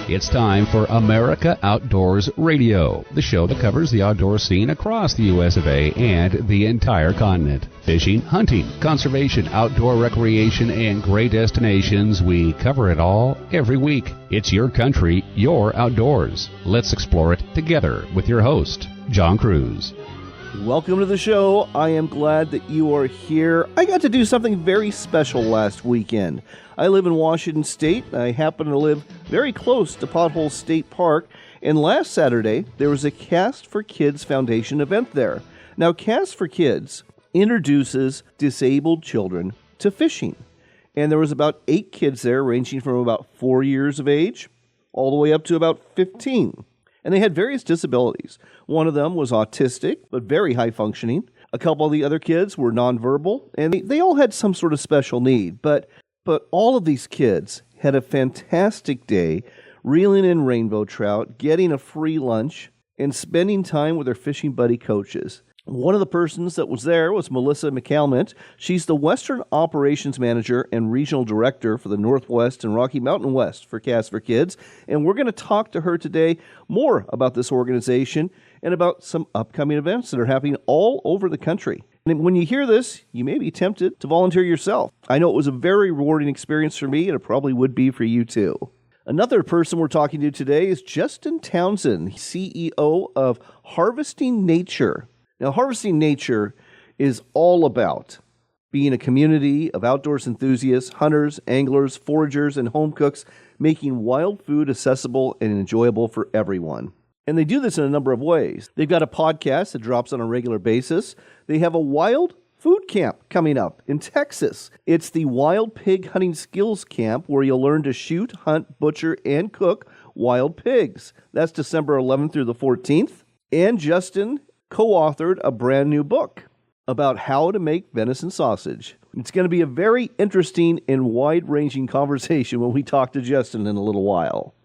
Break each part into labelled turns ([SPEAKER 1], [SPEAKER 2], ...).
[SPEAKER 1] It's time for America Outdoors Radio, the show that covers the outdoor scene across the U.S. of A. and the entire continent. Fishing, hunting, conservation, outdoor recreation, and great destinations. We cover it all every week. It's your country, your outdoors. Let's explore it together with your host, John Kruse.
[SPEAKER 2] Welcome to the show. I am glad that you are here. I got to do something very special last weekend. I live in Washington State. I happen to live very close to Pothole State Park. And last Saturday, there was a C.A.S.T for Kids Foundation event there. Now, C.A.S.T for Kids introduces disabled children to fishing. And there was about 8 kids there, ranging from about 4 years of age all the way up to about 15. And they had various disabilities. One of them was autistic, but very high functioning. A couple of the other kids were nonverbal, and they all had some sort of special need. But all of these kids had a fantastic day reeling in rainbow trout, getting a free lunch, and spending time with their fishing buddy coaches. One of the persons that was there was Melissa McCalmant. She's the Western Operations Manager and Regional Director for the Northwest and Rocky Mountain West for C.A.S.T for Kids. And we're going to talk to her today more about this organization and about some upcoming events that are happening all over the country. And when you hear this, you may be tempted to volunteer yourself. I know it was a very rewarding experience for me, and it probably would be for you too. Another person we're talking to today is Justin Townswend, CEO of Harvesting Nature. Now, Harvesting Nature is all about being a community of outdoors enthusiasts, hunters, anglers, foragers, and home cooks, making wild food accessible and enjoyable for everyone. And they do this in a number of ways. They've got a podcast that drops on a regular basis. They have a wild food camp coming up in Texas. It's the Wild Pig Hunting Skills Camp, where you'll learn to shoot, hunt, butcher, and cook wild pigs. That's December 11th through the 14th. And Justin co-authored a brand new book about how to make venison sausage. It's going to be a very interesting and wide-ranging conversation when we talk to Justin in a little while.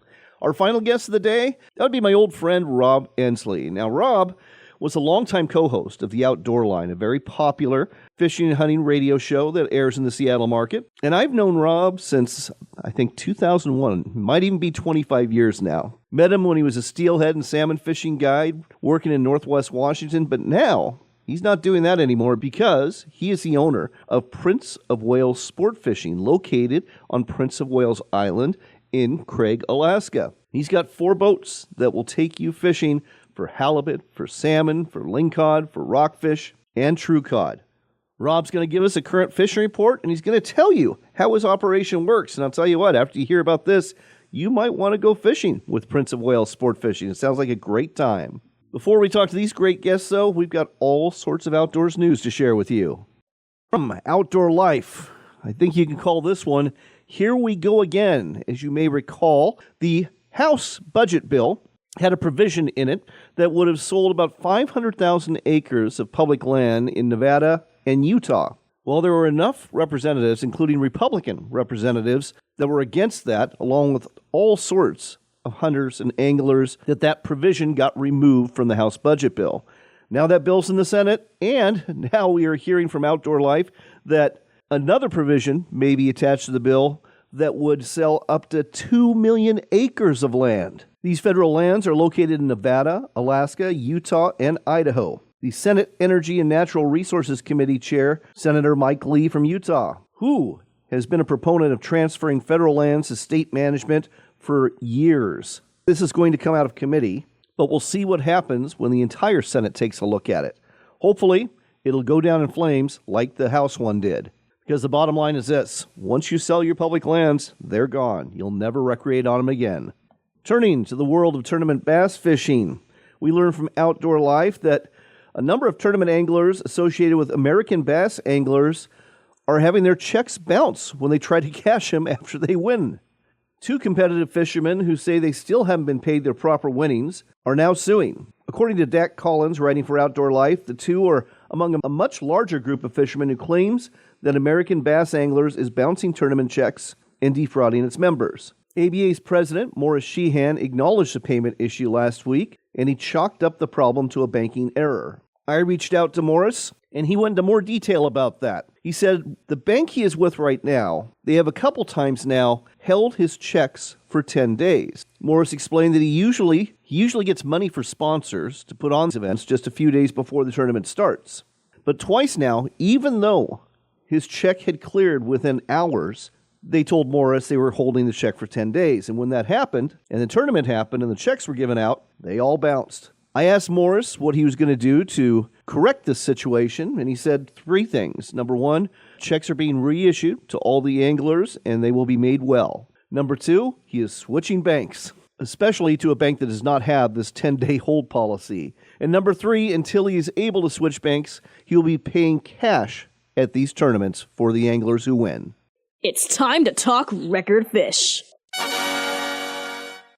[SPEAKER 2] Our final guest of the day, that would be my old friend Rob Endsley. Now, Rob was a longtime co-host of The Outdoor Line, a very popular fishing and hunting radio show that airs in the Seattle market. And I've known Rob since, I think, 2001. Might even be 25 years now. Met him when he was a steelhead and salmon fishing guide working in Northwest Washington, but now he's not doing that anymore because he is the owner of Prince of Wales Sportfishing, located on Prince of Wales Island in Craig, Alaska. He's got 4 boats that will take you fishing for halibut, for salmon, for lingcod, for rockfish, and true cod. Rob's going to give us a current fishing report, and he's going to tell you how his operation works. And I'll tell you what, after you hear about this, you might want to go fishing with Prince of Wales Sport Fishing. It sounds like a great time. Before we talk to these great guests, though, we've got all sorts of outdoors news to share with you. From Outdoor Life, I think you can call this one, Here We Go Again. As you may recall, the House budget bill had a provision in it that would have sold about 500,000 acres of public land in Nevada and Utah. Well, there were enough representatives, including Republican representatives, that were against that, along with all sorts of hunters and anglers, that provision got removed from the House budget bill. Now that bill's in the Senate, and now we are hearing from Outdoor Life that another provision may be attached to the bill that would sell up to 2 million acres of land. These federal lands are located in Nevada, Alaska, Utah, and Idaho. The Senate Energy and Natural Resources Committee Chair, Senator Mike Lee from Utah, who has been a proponent of transferring federal lands to state management for years. This is going to come out of committee, but we'll see what happens when the entire Senate takes a look at it. Hopefully, it'll go down in flames like the House one did. Because the bottom line is this: once you sell your public lands, they're gone. You'll never recreate on them again. Turning to the world of tournament bass fishing, we learned from Outdoor Life that a number of tournament anglers associated with American bass anglers are having their checks bounce when they try to cash them after they win. 2 competitive fishermen who say they still haven't been paid their proper winnings are now suing. According to Dak Collins, writing for Outdoor Life, the 2 are among a much larger group of fishermen who claims that American Bass Anglers is bouncing tournament checks and defrauding its members. ABA's president, Morris Sheehan, acknowledged the payment issue last week, and he chalked up the problem to a banking error. I reached out to Morris, and he went into more detail about that. He said the bank he is with right now, they have a couple times now held his checks for 10 days. Morris explained that he usually gets money for sponsors to put on events just a few days before the tournament starts. But twice now, even though his check had cleared within hours, they told Morris they were holding the check for 10 days. And when that happened, and the tournament happened, and the checks were given out, they all bounced. I asked Morris what he was going to do to correct this situation, and he said 3 things. Number 1, checks are being reissued to all the anglers, and they will be made well. Number 2, he is switching banks, especially to a bank that does not have this 10-day hold policy. And number 3, until he is able to switch banks, he will be paying cash at these tournaments for the anglers who win.
[SPEAKER 3] It's time to talk record fish.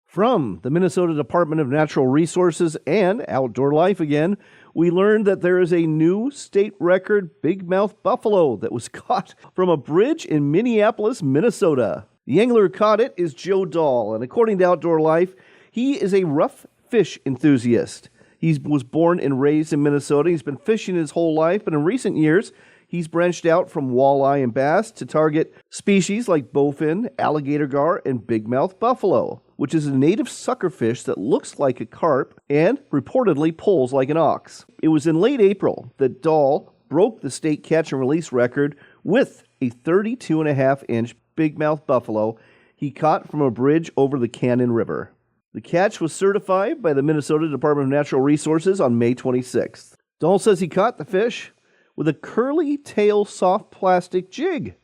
[SPEAKER 2] From the Minnesota Department of Natural Resources and Outdoor Life again, we learned that there is a new state record bigmouth buffalo that was caught from a bridge in Minneapolis, Minnesota. The angler who caught it is Joe Dahl, and according to Outdoor Life, he is a rough fish enthusiast. He was born and raised in Minnesota. He's been fishing his whole life, but in recent years, he's branched out from walleye and bass to target species like bowfin, alligator gar, and bigmouth buffalo, which is a native sucker fish that looks like a carp and reportedly pulls like an ox. It was in late April that Dahl broke the state catch and release record with a 32.5-inch bigmouth buffalo he caught from a bridge over the Cannon River. The catch was certified by the Minnesota Department of Natural Resources on May 26th. Dahl says he caught the fish with a curly tail soft plastic jig.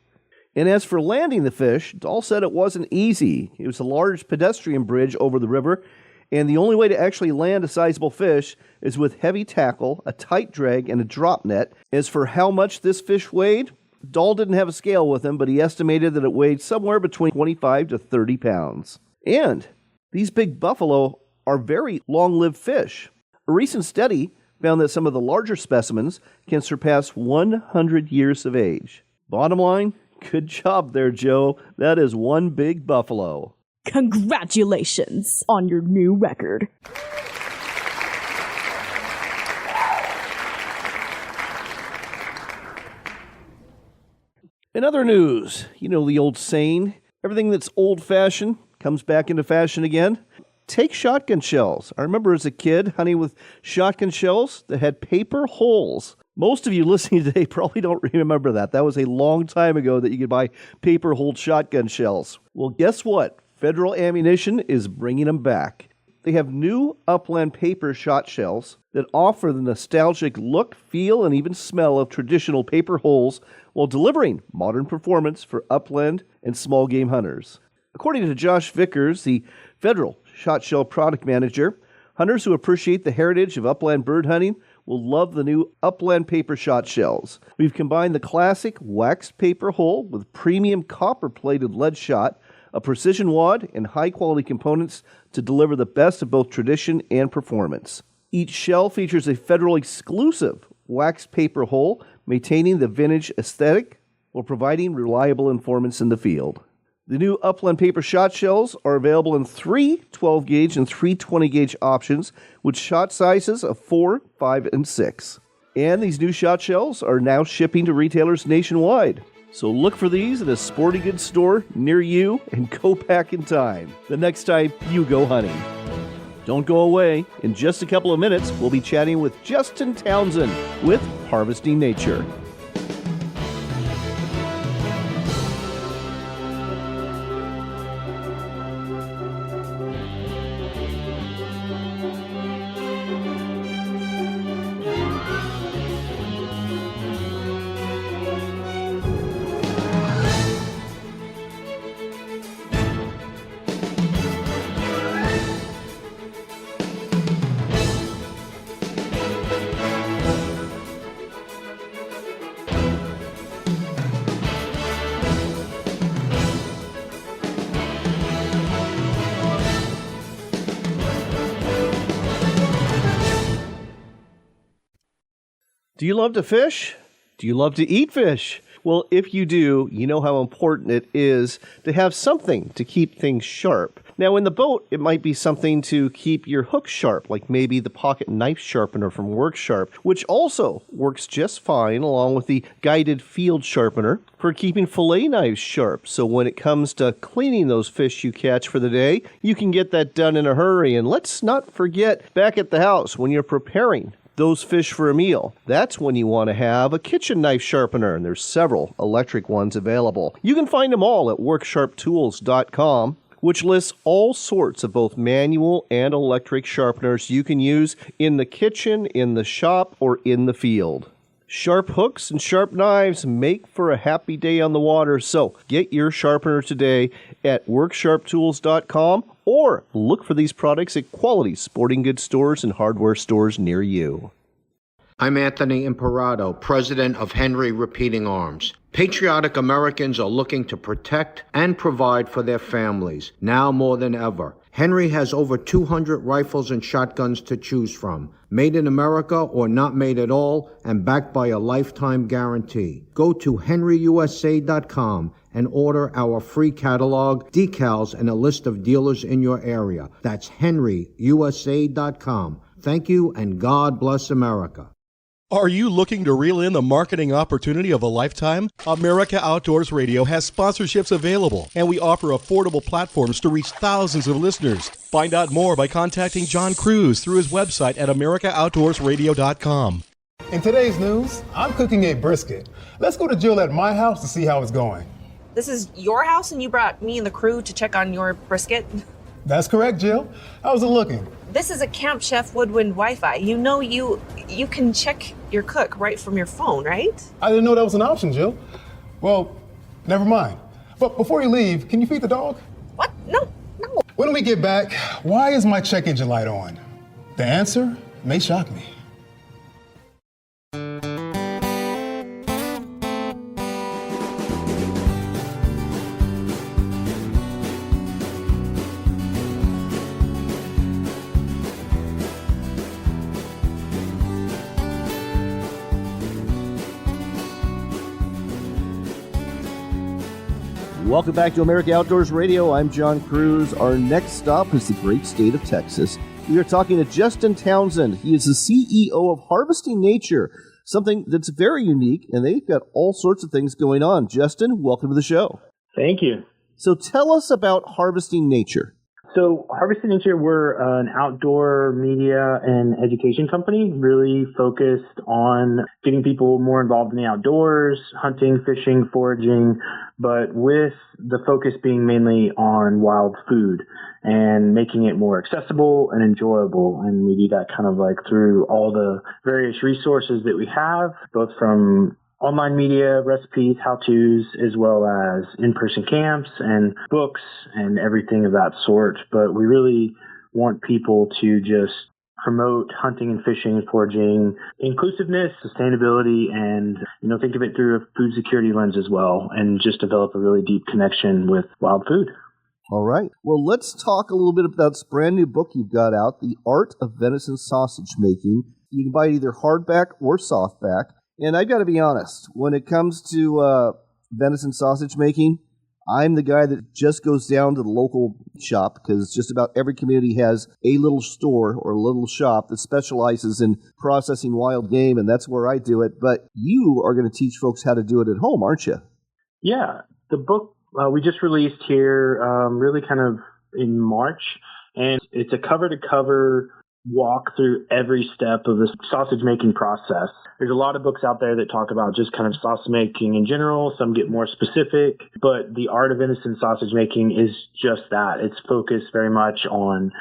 [SPEAKER 2] And as for landing the fish, Dahl said it wasn't easy. It was a large pedestrian bridge over the river, and the only way to actually land a sizable fish is with heavy tackle, a tight drag, and a drop net. As for how much this fish weighed, Dahl didn't have a scale with him, but he estimated that it weighed somewhere between 25 to 30 pounds. And these big buffalo are very long-lived fish. A recent study found that some of the larger specimens can surpass 100 years of age. Bottom line, good job there, Joe. That is one big buffalo.
[SPEAKER 3] Congratulations on your new record.
[SPEAKER 2] In other news, you know the old saying, everything that's old-fashioned comes back into fashion again. Take shotgun shells. I remember as a kid hunting with shotgun shells that had paper holes. Most of you listening today probably don't remember that. That was a long time ago that you could buy paper-holed shotgun shells. Well, guess what? Federal Ammunition is bringing them back. They have new Upland paper shot shells that offer the nostalgic look, feel, and even smell of traditional paper holes while delivering modern performance for upland and small game hunters. According to Josh Vickers, the Federal Shot Shell Product Manager, hunters who appreciate the heritage of upland bird hunting will love the new Upland paper shot shells. We've combined the classic waxed paper hole with premium copper-plated lead shot, a precision wad, and high-quality components to deliver the best of both tradition and performance. Each shell features a Federal exclusive waxed paper hole, maintaining the vintage aesthetic while providing reliable informants in the field. The new Upland paper shot shells are available in 3 12-gauge and 3 20-gauge options with shot sizes of 4, 5, and 6. And these new shot shells are now shipping to retailers nationwide. So look for these at a sporting goods store near you and go back in time the next time you go hunting. Don't go away. In just a couple of minutes, we'll be chatting with Justin Townswend with Harvesting Nature. Do you love to fish? Do you love to eat fish? Well, if you do, you know how important it is to have something to keep things sharp. Now, in the boat, it might be something to keep your hook sharp, like maybe the pocket knife sharpener from Work Sharp, which also works just fine along with the guided field sharpener for keeping fillet knives sharp. So when it comes to cleaning those fish you catch for the day, you can get that done in a hurry. And let's not forget, back at the house, when you're preparing those fish for a meal, that's when you want to have a kitchen knife sharpener, and there's several electric ones available. You can find them all at worksharptools.com, which lists all sorts of both manual and electric sharpeners you can use in the kitchen, in the shop, or in the field. Sharp hooks and sharp knives make for a happy day on the water, so get your sharpener today at worksharptools.com or look for these products at quality sporting goods stores and hardware stores near you.
[SPEAKER 4] I'm Anthony Imperato, president of Henry Repeating Arms. Patriotic Americans are looking to protect and provide for their families, now more than ever. Henry has over 200 rifles and shotguns to choose from, made in America or not made at all, and backed by a lifetime guarantee. Go to henryusa.com and order our free catalog, decals, and a list of dealers in your area. That's henryusa.com. Thank you, and God bless America.
[SPEAKER 5] Are you looking to reel in the marketing opportunity of a lifetime? America Outdoors Radio has sponsorships available, and we offer affordable platforms to reach thousands of listeners. Find out more by contacting John Kruse through his website at americaoutdoorsradio.com.
[SPEAKER 6] In today's news, I'm cooking a brisket. Let's go to Jill at my house to see how it's going.
[SPEAKER 7] This is your house and you brought me and the crew to check on your brisket?
[SPEAKER 6] That's correct, Jill. How's it looking?
[SPEAKER 7] This is a Camp Chef Woodwind Wi-Fi. You know you can check your cook right from your phone, right?
[SPEAKER 6] I didn't know that was an option, Jill. Well, never mind. But before you leave, can you feed the dog?
[SPEAKER 7] What? No.
[SPEAKER 6] When we get back, why is my check engine light on? The answer may shock me.
[SPEAKER 2] Welcome back to America Outdoors Radio. I'm John Kruse. Our next stop is the great state of Texas. We are talking to Justin Townswend. He is the CEO of Harvesting Nature, something that's very unique, and they've got all sorts of things going on. Justin, welcome to the show.
[SPEAKER 8] Thank you.
[SPEAKER 2] So tell us about Harvesting Nature.
[SPEAKER 8] So Harvesting Nature, we're an outdoor media and education company, really focused on getting people more involved in the outdoors, hunting, fishing, foraging, but with the focus being mainly on wild food and making it more accessible and enjoyable. And we do that kind of like through all the various resources that we have, both from online media, recipes, how-tos, as well as in-person camps and books and everything of that sort. But we really want people to just promote hunting and fishing and foraging, inclusiveness, sustainability, and, think of it through a food security lens as well, and just develop a really deep connection with wild food.
[SPEAKER 2] All right. Well, let's talk a little bit about this brand new book you've got out, The Art of Venison Sausage Making. You can buy it either hardback or softback. And I've got to be honest, when it comes to venison sausage making, I'm the guy that just goes down to the local shop, because just about every community has a little store or a little shop that specializes in processing wild game, and that's where I do it. But you are going to teach folks how to do it at home, aren't you?
[SPEAKER 8] Yeah. The book we just released here really kind of in March, and it's a cover-to-cover walk through every step of the sausage making process. There's a lot of books out there that talk about just kind of sausage making in general. Some get more specific, but the art of venison sausage making is just that. It's focused very much on,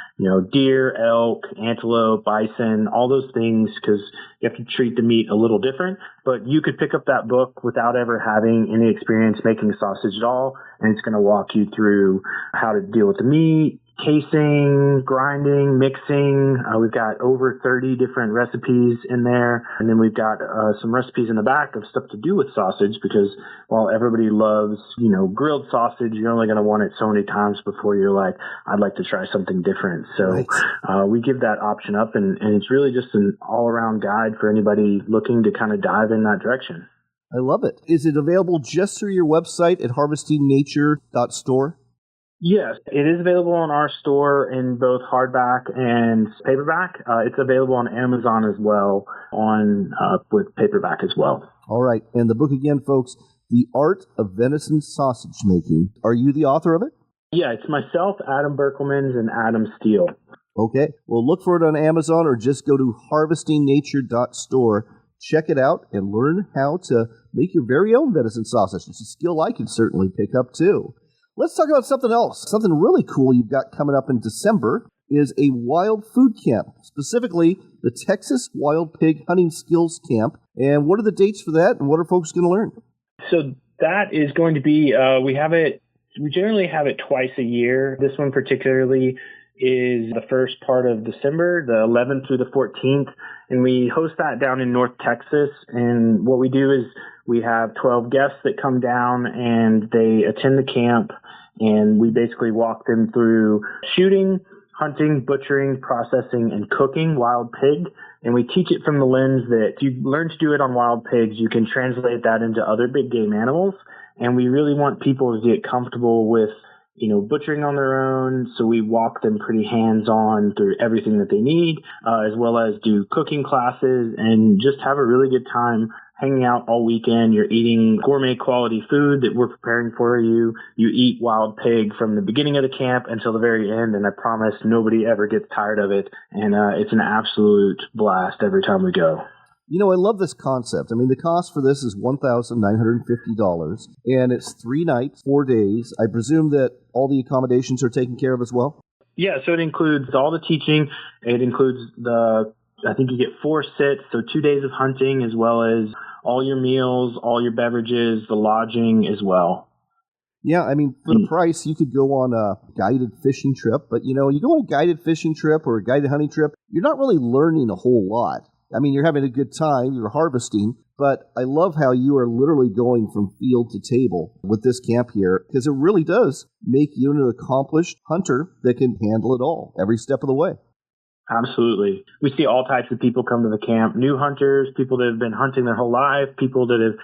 [SPEAKER 8] deer, elk, antelope, bison, all those things, because you have to treat the meat a little different. But you could pick up that book without ever having any experience making sausage at all, and it's going to walk you through how to deal with the meat, casing, grinding, mixing. We've got over 30 different recipes in there. And then we've got some recipes in the back of stuff to do with sausage, because while everybody loves, grilled sausage, you're only going to want it so many times before you're like, I'd like to try something different. So we give that option up, and it's really just an all-around guide for anybody looking to kind of dive in that direction.
[SPEAKER 2] I love it. Is it available just through your website at harvestingnature.store?
[SPEAKER 8] Yes, it is available on our store in both hardback and paperback. It's available on Amazon as well, with paperback as well.
[SPEAKER 2] All right. And the book again, folks, The Art of Venison Sausage Making. Are you the author of it?
[SPEAKER 8] Yeah, it's myself, Adam Berkelmans, and Adam Steele.
[SPEAKER 2] Okay. Well, look for it on Amazon or just go to harvestingnature.store. Check it out and learn how to make your very own venison sausage. It's a skill I can certainly pick up too. Let's talk about something else. Something really cool you've got coming up in December is a wild food camp, specifically the Texas Wild Pig Hunting Skills Camp. And what are the dates for that, and what are folks going to learn?
[SPEAKER 8] So that is going to be, we generally have it twice a year. This one particularly is the first part of December, the 11th through the 14th, and we host that down in North Texas. And what we do is we have 12 guests that come down and they attend the camp, and we basically walk them through shooting, hunting, butchering, processing, and cooking wild pig. And we teach it from the lens that if you learn to do it on wild pigs, you can translate that into other big game animals. And we really want people to get comfortable with, butchering on their own. So we walk them pretty hands-on through everything that they need, as well as do cooking classes and just have a really good time hanging out all weekend. You're eating gourmet quality food that we're preparing for you. You eat wild pig from the beginning of the camp until the very end, and I promise nobody ever gets tired of it. And it's an absolute blast every time we go.
[SPEAKER 2] I love this concept. I mean, the cost for this is $1,950, and it's 3 nights, 4 days. I presume that all the accommodations are taken care of as well?
[SPEAKER 8] Yeah, so it includes all the teaching. It includes I think you get 4 sits, so 2 days of hunting, as well as all your meals, all your beverages, the lodging as well.
[SPEAKER 2] Yeah, I mean, for the price, you could go on a guided fishing trip. But, you go on a guided fishing trip or a guided hunting trip, you're not really learning a whole lot. I mean, you're having a good time, you're harvesting, but I love how you are literally going from field to table with this camp here, because it really does make you an accomplished hunter that can handle it all every step of the way.
[SPEAKER 8] Absolutely. We see all types of people come to the camp, new hunters, people that have been hunting their whole life, people that have,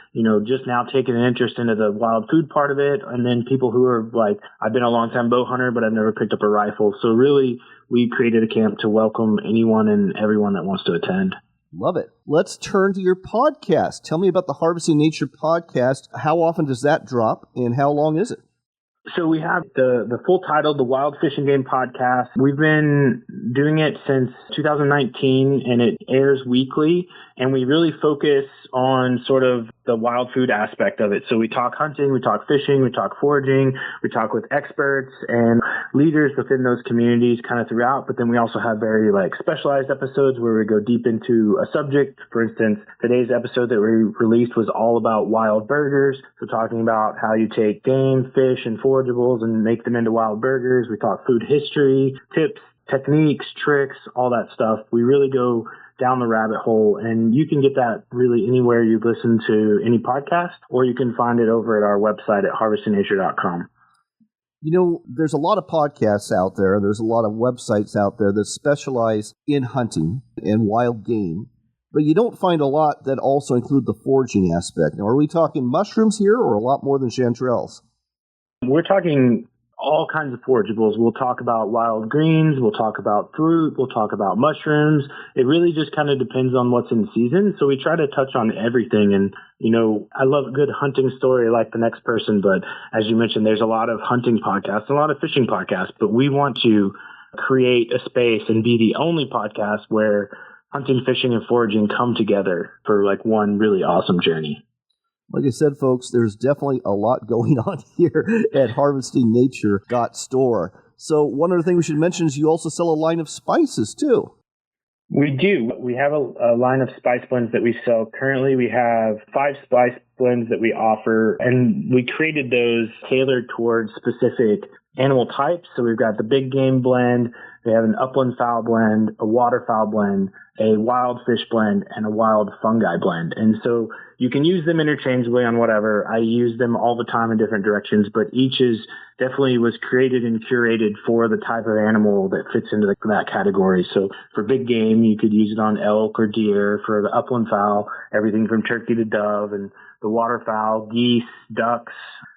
[SPEAKER 8] just now taken an interest into the wild food part of it, and then people who are like, I've been a long time bow hunter, but I've never picked up a rifle. So really, we created a camp to welcome anyone and everyone that wants to attend.
[SPEAKER 2] Love it. Let's turn to your podcast. Tell me about the Harvesting Nature podcast. How often does that drop, and how long is it?
[SPEAKER 8] So we have the full title, the Wild Fishing Game Podcast. We've been doing it since 2019, and it airs weekly, and we really focus on sort of the wild food aspect of it. So we talk hunting, we talk fishing, we talk foraging, we talk with experts and leaders within those communities kind of throughout, but then we also have very specialized episodes where we go deep into a subject. For instance, today's episode that we released was all about wild burgers. So talking about how you take game, fish, and forageables and make them into wild burgers. We talk food history, tips, techniques, tricks, all that stuff. We really go down the rabbit hole, and you can get that really anywhere you listen to any podcast, or you can find it over at our website at harvestingnature.com.
[SPEAKER 2] There's a lot of podcasts out there. There's a lot of websites out there that specialize in hunting and wild game, but you don't find a lot that also include the foraging aspect. Now, are we talking mushrooms here, or a lot more than chanterelles?
[SPEAKER 8] We're talking all kinds of forageables. We'll talk about wild greens. We'll talk about fruit. We'll talk about mushrooms. It really just kind of depends on what's in season. So we try to touch on everything. And, I love a good hunting story like the next person. But as you mentioned, there's a lot of hunting podcasts, a lot of fishing podcasts. But we want to create a space and be the only podcast where hunting, fishing, and foraging come together for one really awesome journey.
[SPEAKER 2] Like I said, folks, there's definitely a lot going on here at harvestingnature.store. So one other thing we should mention is you also sell a line of spices, too.
[SPEAKER 8] We do. We have a line of spice blends that we sell. Currently, we have 5 spice blends that we offer, and we created those tailored towards specific animal types. So we've got the big game blend, They have an upland fowl blend, a waterfowl blend, a wild fish blend, and a wild fungi blend. And so you can use them interchangeably on whatever. I use them all the time in different directions, but each is definitely was created and curated for the type of animal that fits into that category. So for big game, you could use it on elk or deer. For the upland fowl, everything from turkey to dove, and the waterfowl, geese, ducks,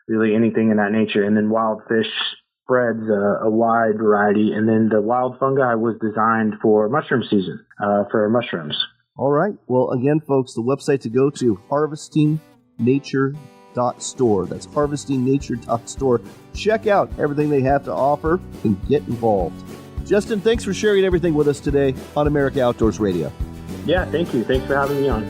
[SPEAKER 8] really anything in that nature. And then wild fish spreads a wide variety. And then the wild fungi was designed for mushroom season, for mushrooms.
[SPEAKER 2] All right. Well, again, folks, the website to go to, harvestingnature.store. That's harvestingnature.store. Check out everything they have to offer and get involved. Justin, thanks for sharing everything with us today on America Outdoors Radio.
[SPEAKER 8] Yeah, thank you. Thanks for having me on.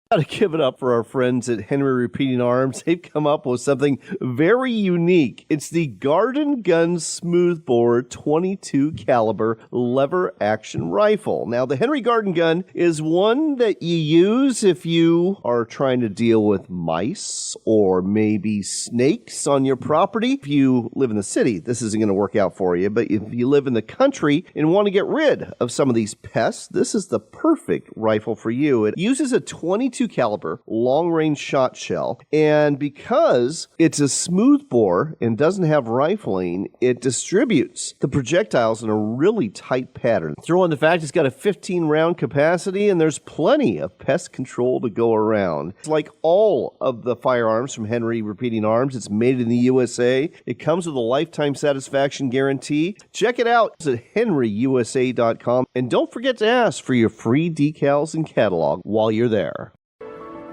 [SPEAKER 2] Got to give it up for our friends at Henry Repeating Arms. They've come up with something very unique. It's the Garden Gun Smoothbore 22 caliber lever action rifle. Now, the Henry Garden Gun is one that you use if you are trying to deal with mice or maybe snakes on your property. If you live in the city, this isn't going to work out for you. But if you live in the country and want to get rid of some of these pests, this is the perfect rifle for you. It uses a 22 caliber long-range shot shell, and because it's a smooth bore and doesn't have rifling, it distributes the projectiles in a really tight pattern. Throw in the fact it's got a 15-round capacity, and there's plenty of pest control to go around. It's like all of the firearms from Henry Repeating Arms. It's made in the USA. It comes with a lifetime satisfaction guarantee. Check it out at henryusa.com, and don't forget to ask for your free decals and catalog while you're there.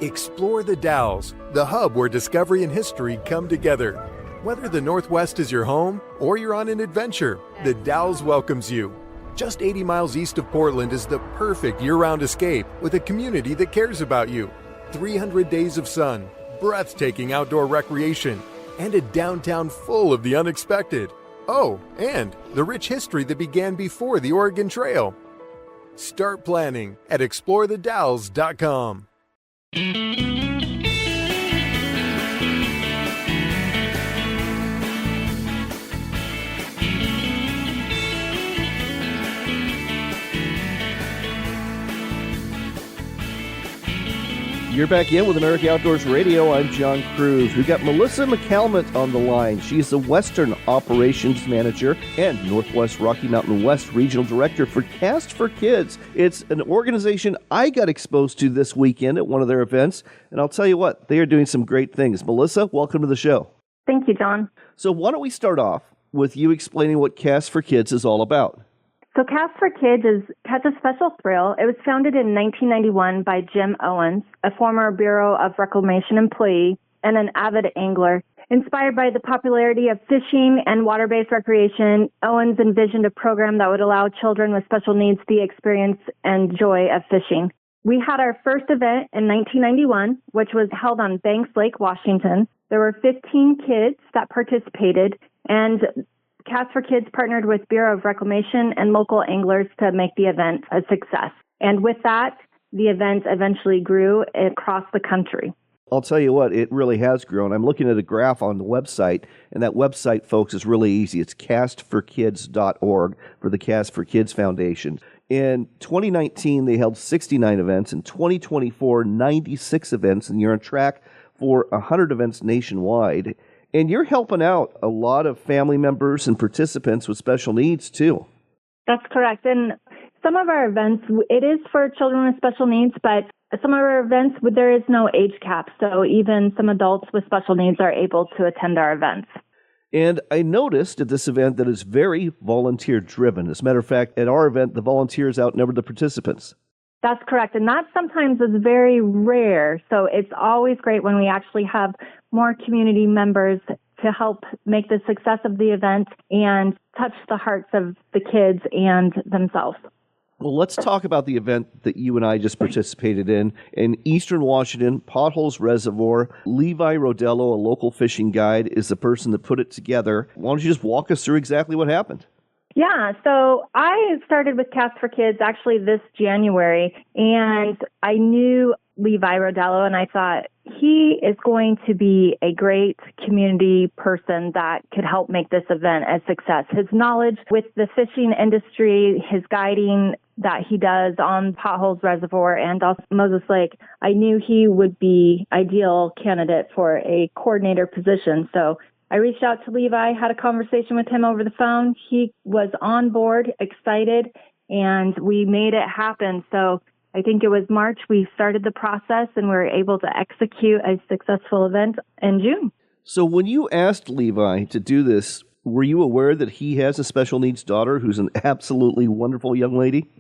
[SPEAKER 9] Explore the Dalles, the hub where discovery and history come together. Whether the Northwest is your home or you're on an adventure, the Dalles welcomes you. Just 80 miles east of Portland is the perfect year-round escape with a community that cares about you. 300 days of sun, breathtaking outdoor recreation, and a downtown full of the unexpected. Oh, and the rich history that began before the Oregon Trail. Start planning at explorethedalles.com.
[SPEAKER 2] You're back in with America Outdoors Radio. I'm John Kruse. We've got Melissa McCalmant on the line. She's the Western Operations Manager and Northwest Rocky Mountain West Regional Director for C.A.S.T for Kids. It's an organization I got exposed to this weekend at one of their events, and I'll tell you what, they are doing some great things. Melissa, welcome to the show.
[SPEAKER 10] Thank you, John.
[SPEAKER 2] So why don't we start off with you explaining what C.A.S.T for Kids is all about?
[SPEAKER 10] So C.A.S.T for Kids has a special thrill. It was founded in 1991 by Jim Owens, a former Bureau of Reclamation employee and an avid angler. Inspired by the popularity of fishing and water-based recreation, Owens envisioned a program that would allow children with special needs the experience and joy of fishing. We had our first event in 1991, which was held on Banks Lake, Washington. There were 15 kids that participated, and C.A.S.T for Kids partnered with Bureau of Reclamation and local anglers to make the event a success. And with that, the event eventually grew across the country.
[SPEAKER 2] I'll tell you what, it really has grown. I'm looking at a graph on the website, and that website, folks, is really easy. It's castforkids.org for the C.A.S.T for Kids Foundation. In 2019, they held 69 events. In 2024, 96 events, and you're on track for 100 events nationwide. And you're helping out a lot of family members and participants with special needs, too.
[SPEAKER 10] That's correct. And some of our events, it is for children with special needs, but some of our events, there is no age cap. So even some adults with special needs are able to attend our events.
[SPEAKER 2] And I noticed at this event that it's very volunteer-driven. As a matter of fact, at our event, the volunteers outnumber the participants.
[SPEAKER 10] That's correct. And that sometimes is very rare. So it's always great when we actually have more community members to help make the success of the event and touch the hearts of the kids and themselves.
[SPEAKER 2] Well, let's talk about the event that you and I just participated in Eastern Washington, Potholes Reservoir. Levi Rodello, a local fishing guide, is the person that put it together. Why don't you just walk us through exactly what happened?
[SPEAKER 10] Yeah, so I started with C.A.S.T for Kids actually this January, and I knew Levi Rodello, and I thought he is going to be a great community person that could help make this event a success. His knowledge with the fishing industry, his guiding that he does on Potholes Reservoir and also Moses Lake, I knew he would be ideal candidate for a coordinator position. So I reached out to Levi, had a conversation with him over the phone. He was on board, excited, and we made it happen. So I think it was March, we started the process and we were able to execute a successful event in June.
[SPEAKER 2] So when you asked Levi to do this, were you aware that he has a special needs daughter who's an absolutely wonderful young lady?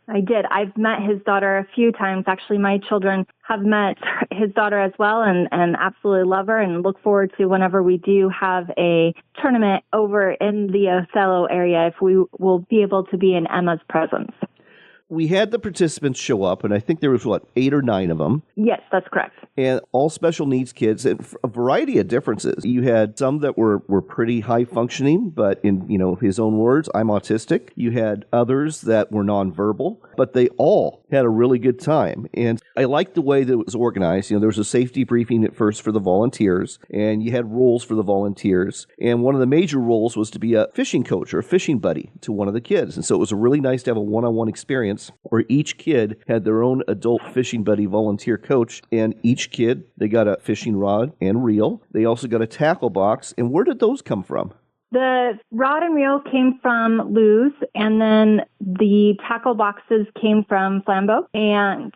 [SPEAKER 10] I did. I've met his daughter a few times. Actually, my children have met his daughter as well and absolutely love her and look forward to whenever we do have a tournament over in the Othello area if we will be able to be in Emma's presence.
[SPEAKER 2] We had the participants show up, and I think there was, 8 or 9 of them?
[SPEAKER 10] Yes, that's correct.
[SPEAKER 2] And all special needs kids, and a variety of differences. You had some that were pretty high functioning, but in, his own words, I'm autistic. You had others that were nonverbal, but they all had a really good time. And I liked the way that it was organized. There was a safety briefing at first for the volunteers, and you had rules for the volunteers. And one of the major rules was to be a fishing coach or a fishing buddy to one of the kids. And so it was really nice to have a one-on-one experience where each kid had their own adult fishing buddy volunteer coach, and each kid, they got a fishing rod and reel. They also got a tackle box. And where did those come from?
[SPEAKER 10] The rod and reel came from Lou's, and then the tackle boxes came from Flambeau. And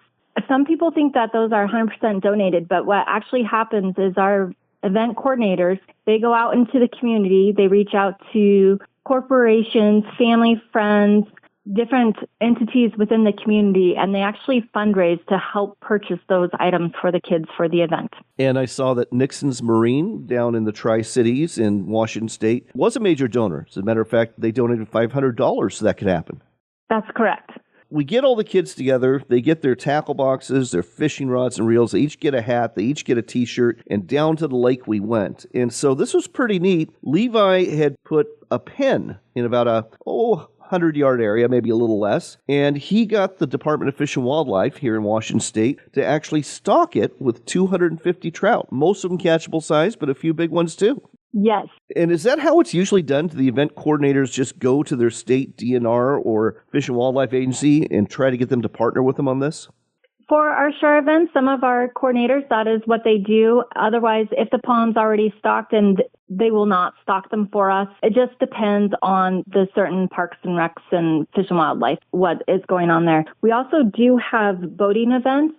[SPEAKER 10] some people think that those are 100% donated, but what actually happens is our event coordinators, they go out into the community, they reach out to corporations, family, friends, different entities within the community, and they actually fundraise to help purchase those items for the kids for the event.
[SPEAKER 2] And I saw that Nixon's Marine down in the Tri-Cities in Washington State was a major donor. As a matter of fact, they donated $500 so that could happen.
[SPEAKER 10] That's correct.
[SPEAKER 2] We get all the kids together. They get their tackle boxes, their fishing rods and reels. They each get a hat. They each get a T-shirt. And down to the lake we went. And so this was pretty neat. Levi had put a pen in about a 100-yard area, maybe a little less. And he got the Department of Fish and Wildlife here in Washington State to actually stock it with 250 trout. Most of them catchable size, but a few big ones too.
[SPEAKER 10] Yes.
[SPEAKER 2] And is that how it's usually done? Do the event coordinators just go to their state DNR or Fish and Wildlife Agency and try to get them to partner with them on this?
[SPEAKER 10] For our shore events, some of our coordinators, that is what they do. Otherwise, if the pond's already stocked, and they will not stock them for us. It just depends on the certain parks and recs and Fish and Wildlife, what is going on there. We also do have boating events.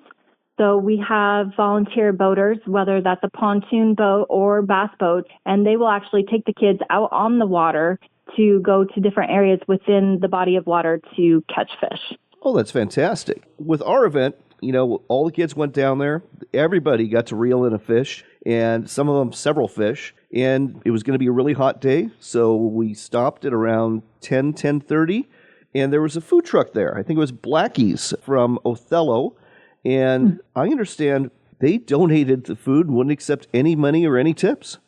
[SPEAKER 10] So we have volunteer boaters, whether that's a pontoon boat or bass boat, and they will actually take the kids out on the water to go to different areas within the body of water to catch fish.
[SPEAKER 2] Oh, that's fantastic. With our event, all the kids went down there. Everybody got to reel in a fish, and some of them several fish. And it was going to be a really hot day, so we stopped at around 10:30, and there was a food truck there. I think it was Blackie's from Othello. And I understand they donated the food and wouldn't accept any money or any tips.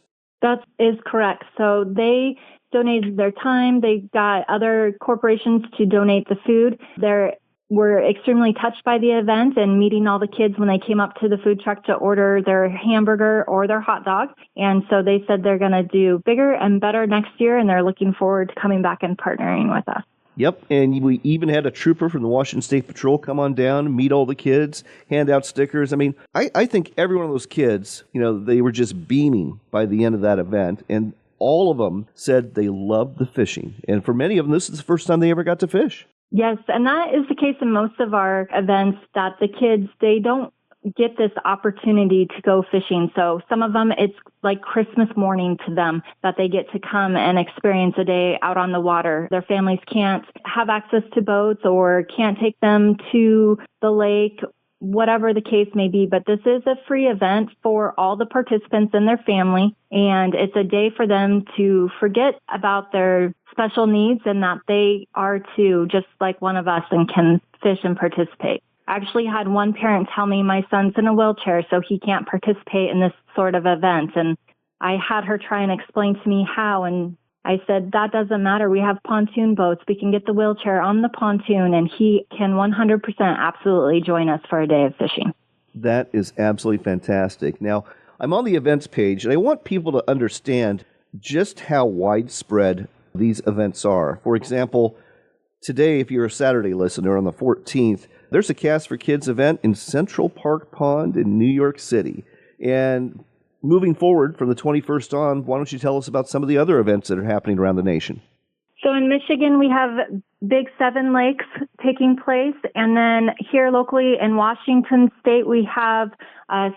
[SPEAKER 10] That is correct. So they donated their time. They got other corporations to donate the food. They were extremely touched by the event and meeting all the kids when they came up to the food truck to order their hamburger or their hot dog. And so they said they're going to do bigger and better next year, and they're looking forward to coming back and partnering with us.
[SPEAKER 2] Yep, and we even had a trooper from the Washington State Patrol come on down, meet all the kids, hand out stickers. I mean, I think every one of those kids, they were just beaming by the end of that event, and all of them said they loved the fishing. And for many of them, this is the first time they ever got to fish.
[SPEAKER 10] Yes, and that is the case in most of our events, that the kids, they don't get this opportunity to go fishing. So some of them, it's like Christmas morning to them that they get to come and experience a day out on the water. Their families can't have access to boats or can't take them to the lake, whatever the case may be. But this is a free event for all the participants and their family. And it's a day for them to forget about their special needs and that they are too, just like one of us, and can fish and participate. I actually had one parent tell me my son's in a wheelchair, so he can't participate in this sort of event. And I had her try and explain to me how, and I said, that doesn't matter. We have pontoon boats. We can get the wheelchair on the pontoon, and he can 100% absolutely join us for a day of fishing.
[SPEAKER 2] That is absolutely fantastic. Now, I'm on the events page, and I want people to understand just how widespread these events are. For example, today, if you're a Saturday listener on the 14th, there's a Cast for Kids event in Central Park Pond in New York City. And moving forward from the 21st on, why don't you tell us about some of the other events that are happening around the nation?
[SPEAKER 10] So in Michigan, we have Big Seven Lakes taking place. And then here locally in Washington State, we have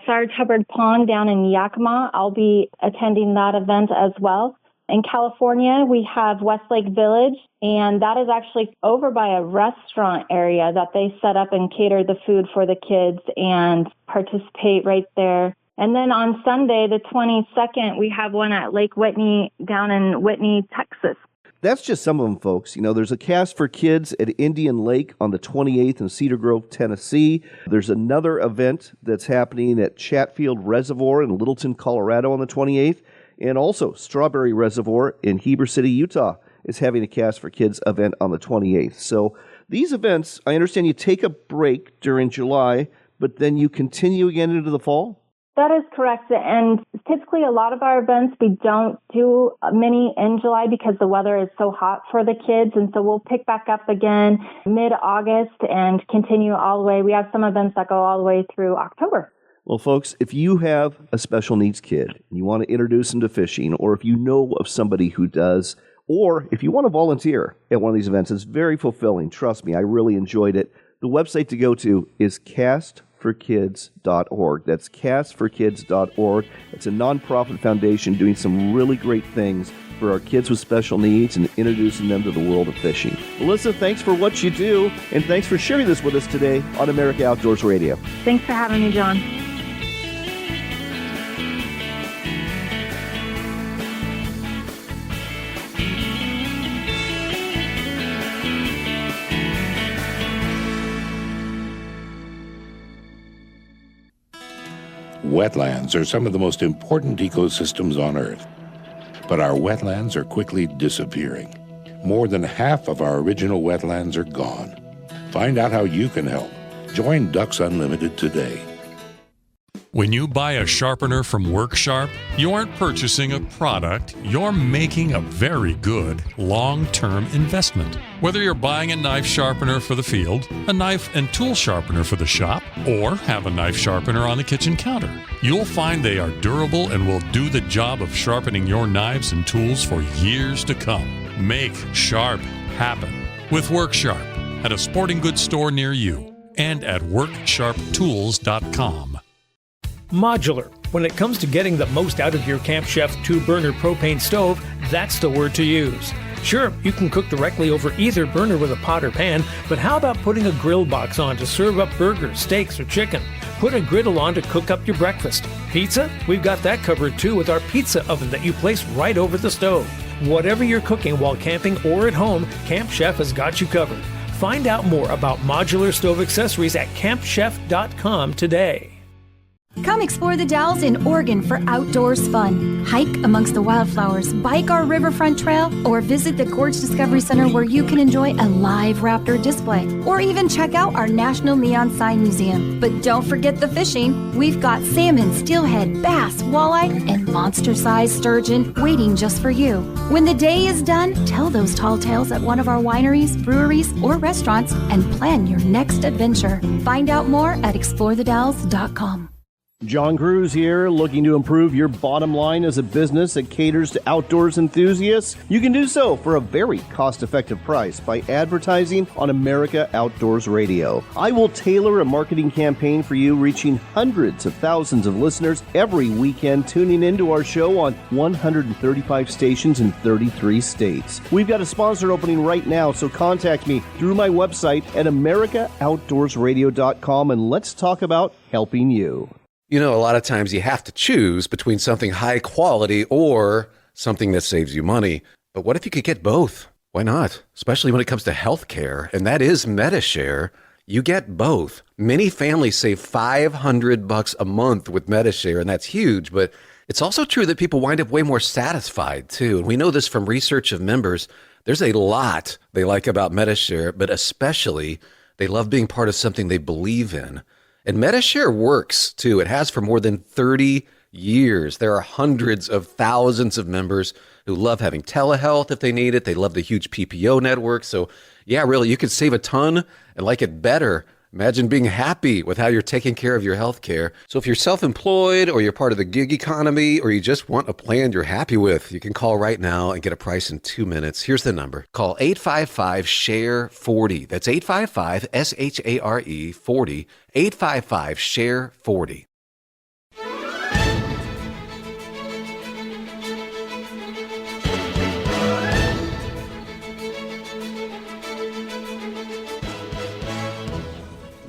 [SPEAKER 10] Sarge Hubbard Pond down in Yakima. I'll be attending that event as well. In California, we have Westlake Village, and that is actually over by a restaurant area that they set up and cater the food for the kids and participate right there. And then on Sunday, the 22nd, we have one at Lake Whitney down in Whitney, Texas.
[SPEAKER 2] That's just some of them, folks. You know, there's a Cast for Kids at Indian Lake on the 28th in Cedar Grove, Tennessee. There's another event that's happening at Chatfield Reservoir in Littleton, Colorado on the 28th. And also Strawberry Reservoir in Heber City, Utah is having a Cast for Kids event on the 28th. So these events, I understand you take a break during July, but then you continue again into the fall?
[SPEAKER 10] That is correct. And typically a lot of our events, we don't do many in July because the weather is so hot for the kids. And so we'll pick back up again mid-August and continue all the way. We have some events that go all the way through October.
[SPEAKER 2] Well, folks, if you have a special needs kid and you want to introduce them to fishing, or if you know of somebody who does, or if you want to volunteer at one of these events, it's very fulfilling. Trust me, I really enjoyed it. The website to go to is castforkids.org. That's castforkids.org. It's a nonprofit foundation doing some really great things for our kids with special needs and introducing them to the world of fishing. Melissa, thanks for what you do, and thanks for sharing this with us today on America Outdoors Radio.
[SPEAKER 10] Thanks for having me, John.
[SPEAKER 11] Wetlands are some of the most important ecosystems on Earth, but our wetlands are quickly disappearing. More than half of our original wetlands are gone. Find out how you can help. Join Ducks Unlimited today.
[SPEAKER 12] When you buy a sharpener from WorkSharp, you aren't purchasing a product, you're making a very good long-term investment. Whether you're buying a knife sharpener for the field, a knife and tool sharpener for the shop, or have a knife sharpener on the kitchen counter, you'll find they are durable and will do the job of sharpening your knives and tools for years to come. Make sharp happen with WorkSharp at a sporting goods store near you and at WorkSharpTools.com.
[SPEAKER 13] Modular. When it comes to getting the most out of your Camp Chef 2-burner propane stove, that's the word to use. Sure, you can cook directly over either burner with a pot or pan, but how about putting a grill box on to serve up burgers, steaks, or chicken? Put a griddle on to cook up your breakfast. Pizza? We've got that covered too with our pizza oven that you place right over the stove. Whatever you're cooking while camping or at home, Camp Chef has got you covered. Find out more about modular stove accessories at campchef.com today.
[SPEAKER 14] Come explore the Dalles in Oregon for outdoors fun. Hike amongst the wildflowers, bike our riverfront trail, or visit the Gorge Discovery Center where you can enjoy a live raptor display, or even check out our National Neon Sign Museum. But don't forget the fishing. We've got salmon, steelhead, bass, walleye, and monster-sized sturgeon waiting just for you. When the day is done, tell those tall tales at one of our wineries, breweries, or restaurants and plan your next adventure. Find out more at explorethedalles.com.
[SPEAKER 2] John Kruse here, looking to improve your bottom line as a business that caters to outdoors enthusiasts? You can do so for a very cost-effective price by advertising on America Outdoors Radio. I will tailor a marketing campaign for you, reaching hundreds of thousands of listeners every weekend tuning into our show on 135 stations in 33 states. We've got a sponsor opening right now, so contact me through my website at americaoutdoorsradio.com and let's talk about helping you.
[SPEAKER 15] You know, a lot of times you have to choose between something high quality or something that saves you money. But what if you could get both? Why not? Especially when it comes to healthcare, and that is MediShare. You get both. Many families save $500 a month with MediShare, and that's huge. But It's also true that people wind up way more satisfied, too. And we know this from research of members. There's a lot they like about MediShare, but especially they love being part of something they believe in. And MediShare works, too. It has for more than 30 years. There are hundreds of thousands of members who love having telehealth if they need it. They love the huge PPO network. So, yeah, really, you could save a ton and like it better. Imagine being happy with how you're taking care of your health care. So if you're self-employed or you're part of the gig economy or you just want a plan you're happy with, you can call right now and get a price in 2 minutes. Here's the number. Call 855-SHARE-40. That's 855-SHARE-40. 855-SHARE-40.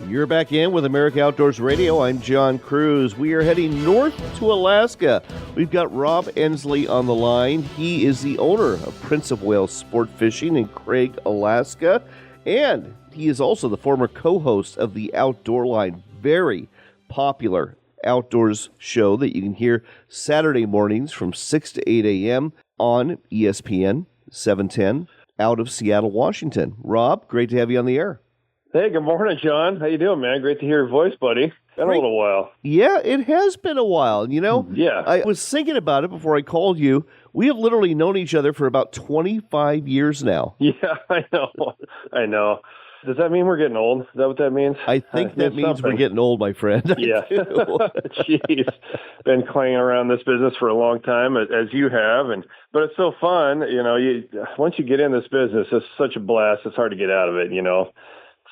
[SPEAKER 2] You're back in with America Outdoors Radio. I'm John Kruse. We are heading north to Alaska. We've got Rob Endsley on the line. He is the owner of Prince of Wales Sportfishing in Craig, Alaska. And he is also the former co-host of the Outdoor Line, very popular outdoors show that you can hear Saturday mornings from 6 to 8 a.m. on ESPN 710 out of Seattle, Washington. Rob, great to have you on the air.
[SPEAKER 16] Hey, good morning, John. How you doing, man? Great to hear your voice, buddy. Been a little while.
[SPEAKER 2] Yeah, it has been a while. You know, I was thinking about it before I called you. We have literally known each other for about 25 years now.
[SPEAKER 16] Yeah, I know. Does that mean we're getting old? Is that what that means?
[SPEAKER 2] I think that means we're getting old, my friend.
[SPEAKER 16] Yeah. Jeez. Been clanging around this business for a long time, as you have. But it's so fun. You know, once you get in this business, it's such a blast. It's hard to get out of it, you know.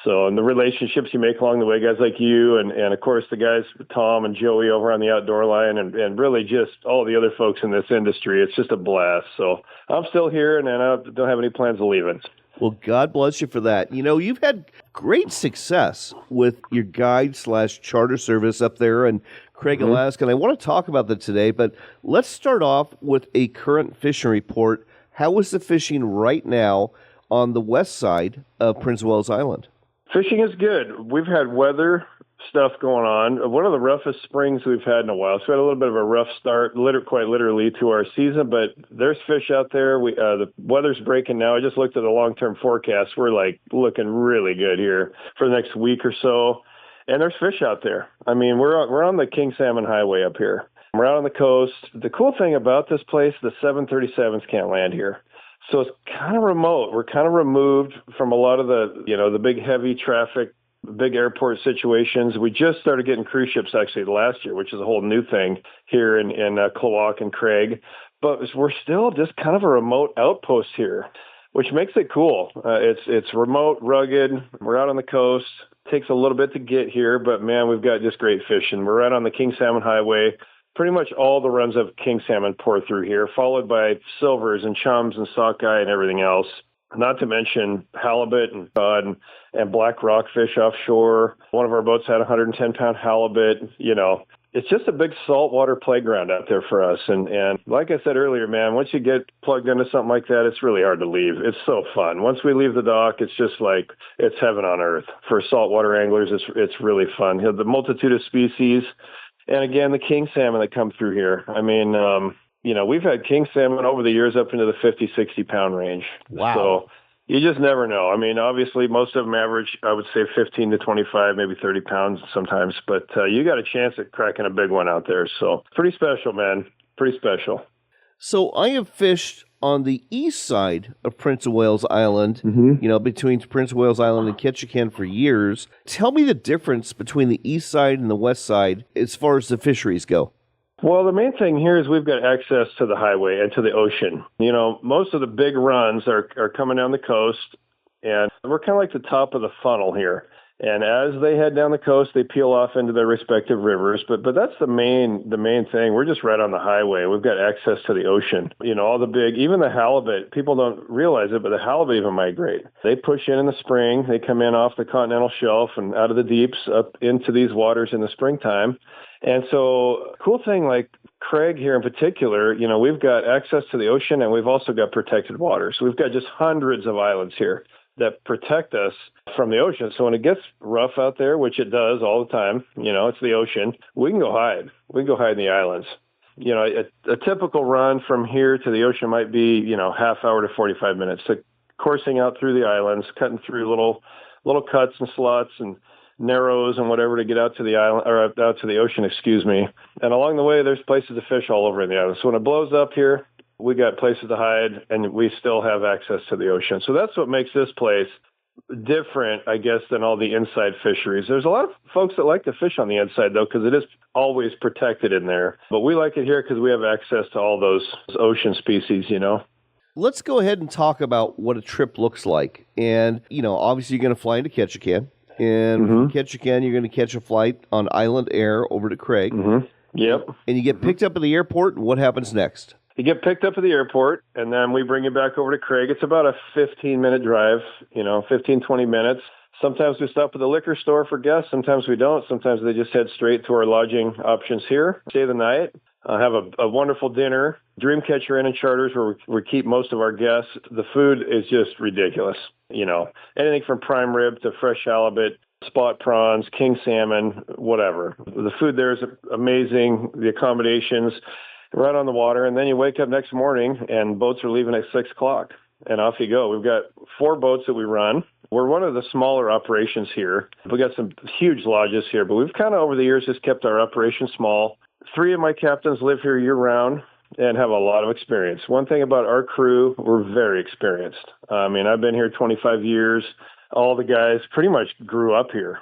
[SPEAKER 16] So, and the relationships you make along the way, guys like you, and of course the guys, Tom and Joey over on the Outdoor Line, and really just all the other folks in this industry, it's just a blast. So I'm still here, and I don't have any plans of leaving.
[SPEAKER 2] Well, God bless you for that. You know, you've had great success with your guide/charter service up there in Craig, Alaska, and I want to talk about that today, but let's start off with a current fishing report. How is the fishing right now on the west side of Prince of Wales Island?
[SPEAKER 16] Fishing is good. We've had weather stuff going on. One of the roughest springs we've had in a while. So we had a little bit of a rough start, quite literally, to our season. But there's fish out there. The weather's breaking now. I just looked at the long-term forecast. We're looking really good here for the next week or so. And there's fish out there. I mean, we're on the King Salmon Highway up here. We're out on the coast. The cool thing about this place, the 737s can't land here. So it's kind of remote. We're kind of removed from a lot of the big heavy traffic, big airport situations. We just started getting cruise ships actually last year, which is a whole new thing here in Klawock and Craig. But we're still just kind of a remote outpost here, which makes it cool. It's remote, rugged. We're out on the coast. It takes a little bit to get here, but man, we've got just great fishing. We're right on the King Salmon Highway. Pretty much all the runs of king salmon pour through here, followed by silvers and chums and sockeye and everything else. Not to mention halibut and cod and black rockfish offshore. One of our boats had a 110-pound halibut. You know, it's just a big saltwater playground out there for us. And like I said earlier, man, once you get plugged into something like that, it's really hard to leave. It's so fun. Once we leave the dock, it's just like it's heaven on earth. For saltwater anglers, it's really fun. You know, the multitude of species. And again, the king salmon that come through here. I mean, we've had king salmon over the years up into the 50, 60-pound range.
[SPEAKER 2] Wow.
[SPEAKER 16] So you just never know. I mean, obviously, most of them average, I would say, 15 to 25, maybe 30 pounds sometimes. But you got a chance at cracking a big one out there. So pretty special, man. Pretty special.
[SPEAKER 2] So I have fished on the east side of Prince of Wales Island, between Prince of Wales Island and Ketchikan for years. Tell me the difference between the east side and the west side as far as the fisheries go.
[SPEAKER 16] Well, the main thing here is we've got access to the highway and to the ocean. You know, most of the big runs are coming down the coast, and we're kind of like the top of the funnel here. And as they head down the coast, they peel off into their respective rivers. But that's the main thing. We're just right on the highway. We've got access to the ocean. You know, all the big, even the halibut, people don't realize it, but the halibut even migrate. They push in the spring. They come in off the continental shelf and out of the deeps up into these waters in the springtime. And so cool thing like Craig here in particular, you know, we've got access to the ocean and we've also got protected waters. We've got just hundreds of islands here that protect us from the ocean. So when it gets rough out there, which it does all the time, you know, it's the ocean, we can go hide. We can go hide in the islands. a typical run from here to the ocean might be, half hour to 45 minutes. So coursing out through the islands, cutting through little cuts and slots and narrows and whatever to get out to the island or out to the ocean, excuse me. And along the way, there's places to fish all over in the island. So when it blows up here, we got places to hide, and we still have access to the ocean. So that's what makes this place different, I guess, than all the inside fisheries. There's a lot of folks that like to fish on the inside, though, because it is always protected in there. But we like it here because we have access to all those ocean species,
[SPEAKER 2] Let's go ahead and talk about what a trip looks like. And, obviously you're going to fly into Ketchikan. And from Ketchikan, you're going to catch a flight on Island Air over to Craig.
[SPEAKER 16] Yep.
[SPEAKER 2] And you get picked up at the airport, and what happens next?
[SPEAKER 16] You get picked up at the airport, and then we bring you back over to Craig. It's about a 15-minute drive, 15, 20 minutes. Sometimes we stop at the liquor store for guests. Sometimes we don't. Sometimes they just head straight to our lodging options here, stay the night, have a wonderful dinner. Dreamcatcher Inn and Charters, where we keep most of our guests. The food is just ridiculous. Anything from prime rib to fresh halibut, spot prawns, king salmon, whatever. The food there is amazing. The accommodations right on the water. And then you wake up next morning and boats are leaving at 6 o'clock and off you go. We've got 4 boats that we run. We're one of the smaller operations here. We got some huge lodges here, but we've kind of over the years just kept our operation small. 3 of my captains live here year round and have a lot of experience. One thing about our crew, we're very experienced. I've been here 25 years. All the guys pretty much grew up here,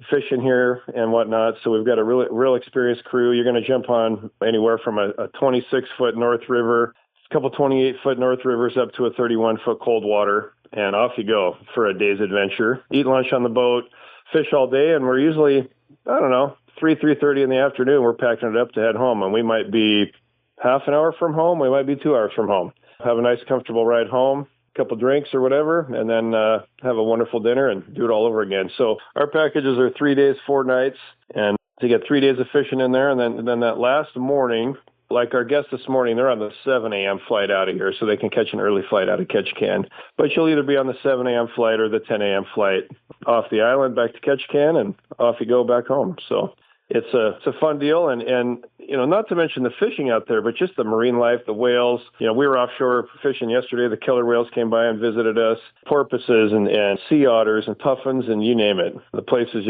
[SPEAKER 16] fishing here and whatnot. So we've got a real experienced crew. You're going to jump on anywhere from a 26-foot North River, a couple 28-foot North Rivers up to a 31-foot cold water, and off you go for a day's adventure. Eat lunch on the boat, fish all day, and we're usually, 3:30 in the afternoon, we're packing it up to head home, and we might be half an hour from home. We might be 2 hours from home. Have a nice, comfortable ride home, a couple drinks or whatever, and then have a wonderful dinner and do it all over again. So our packages are 3 days, 4 nights, and to get 3 days of fishing in there, and then that last morning, like our guests this morning, they're on the 7 a.m. flight out of here, so they can catch an early flight out of Ketchikan. But you'll either be on the 7 a.m. flight or the 10 a.m. flight off the island back to Ketchikan, and off you go back home. So it's a fun deal, and not to mention the fishing out there, but just the marine life, the whales. We were offshore fishing yesterday. The killer whales came by and visited us, porpoises and sea otters and puffins, and you name it. The place is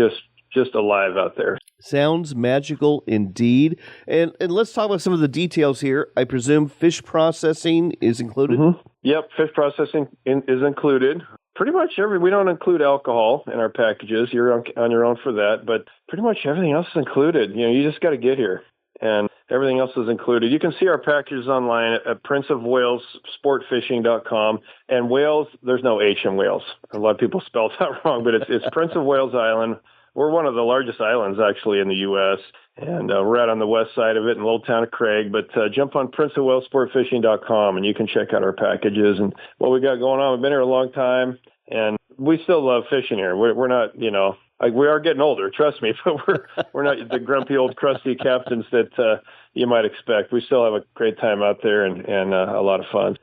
[SPEAKER 16] just alive out there.
[SPEAKER 2] Sounds magical indeed. And let's talk about some of the details here. I presume fish processing is included?
[SPEAKER 16] Yep, fish processing is included. Pretty much we don't include alcohol in our packages. You're on your own for that, but pretty much everything else is included. You just got to get here, and everything else is included. You can see our packages online at Prince of Wales Sportfishing.com. And Wales, there's no H in Wales. A lot of people spell that wrong, but it's Prince of Wales Island. We're one of the largest islands, actually, in the U.S., and we're out on the west side of it in the little town of Craig. But jump on PrinceofWalesSportFishing.com, and you can check out our packages and what we got going on. We've been here a long time, and we still love fishing here. We're not, we are getting older, trust me, but we're not the grumpy old crusty captains that you might expect. We still have a great time out there and a lot of fun.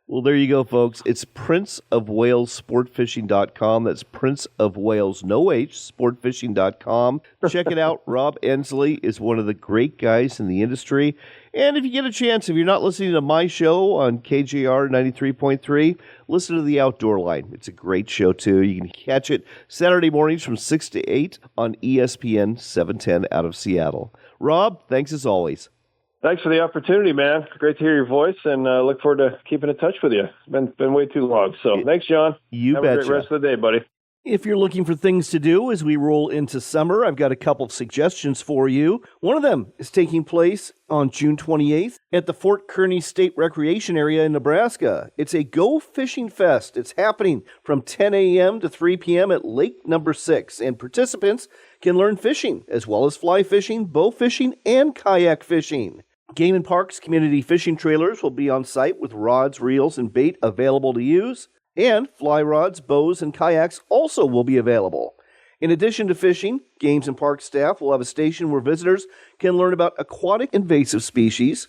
[SPEAKER 2] Well, there you go, folks. It's Prince of Wales Sportfishing.com. That's Prince of Wales, no H, Sportfishing.com. Check it out. Rob Endsley is one of the great guys in the industry. And if you get a chance, if you're not listening to my show on KJR 93.3, listen to The Outdoor Line. It's a great show, too. You can catch it Saturday mornings from 6 to 8 on ESPN 710 out of Seattle. Rob, thanks as always.
[SPEAKER 16] Thanks for the opportunity, man. Great to hear your voice, and look forward to keeping in touch with you. It's been way too long. So thanks, John.
[SPEAKER 2] You
[SPEAKER 16] Have
[SPEAKER 2] betcha.
[SPEAKER 16] a great rest of the day, buddy.
[SPEAKER 2] If you're looking for things to do as we roll into summer, I've got a couple of suggestions for you. One of them is taking place on June 28th at the Fort Kearny State Recreation Area in Nebraska. It's a Go Fishing Fest. It's happening from 10 a.m. to 3 p.m. at Lake Number 6, and participants can learn fishing as well as fly fishing, bow fishing, and kayak fishing. Game and Parks community fishing trailers will be on site with rods, reels, and bait available to use, and fly rods, bows, and kayaks also will be available. In addition to fishing, Games and Parks staff will have a station where visitors can learn about aquatic invasive species,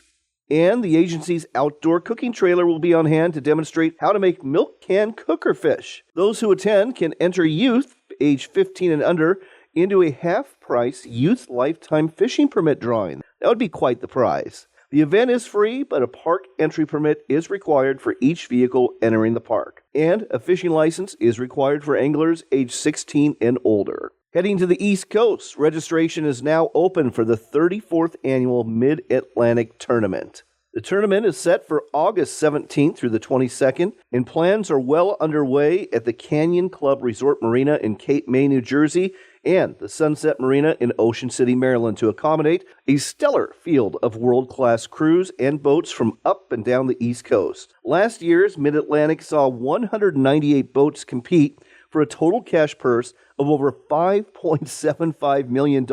[SPEAKER 2] and the agency's outdoor cooking trailer will be on hand to demonstrate how to make milk can cooker fish. Those who attend can enter youth, age 15 and under, into a half-price youth lifetime fishing permit drawing. That would be quite the prize. The event is free, but a park entry permit is required for each vehicle entering the park, and a fishing license is required for anglers age 16 and older. Heading to the East Coast, registration is now open for the 34th annual Mid-Atlantic Tournament. The tournament is set for August 17th through the 22nd, and plans are well underway at the Canyon Club Resort Marina in Cape May, New Jersey, and the Sunset Marina in Ocean City, Maryland, to accommodate a stellar field of world-class crews and boats from up and down the East Coast. Last year's Mid-Atlantic saw 198 boats compete for a total cash purse of over $5.75 million,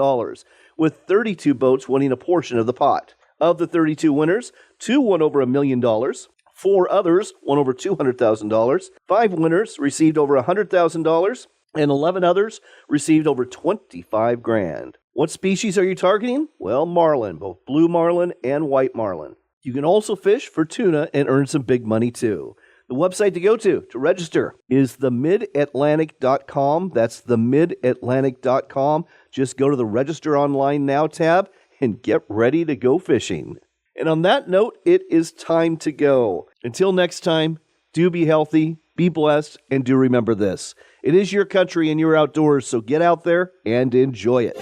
[SPEAKER 2] with 32 boats winning a portion of the pot. Of the 32 winners, 2 won over $1 million, 4 others won over $200,000, 5 winners received over $100,000, and 11 others received over $25,000. What species are you targeting? Well, marlin, both blue marlin and white marlin. You can also fish for tuna and earn some big money too. The website to go to register is themidatlantic.com. That's themidatlantic.com. Just go to the Register Online Now tab and get ready to go fishing. And on that note, it is time to go. Until next time, do be healthy, be blessed, and do remember this. It is your country and your outdoors, so get out there and enjoy it.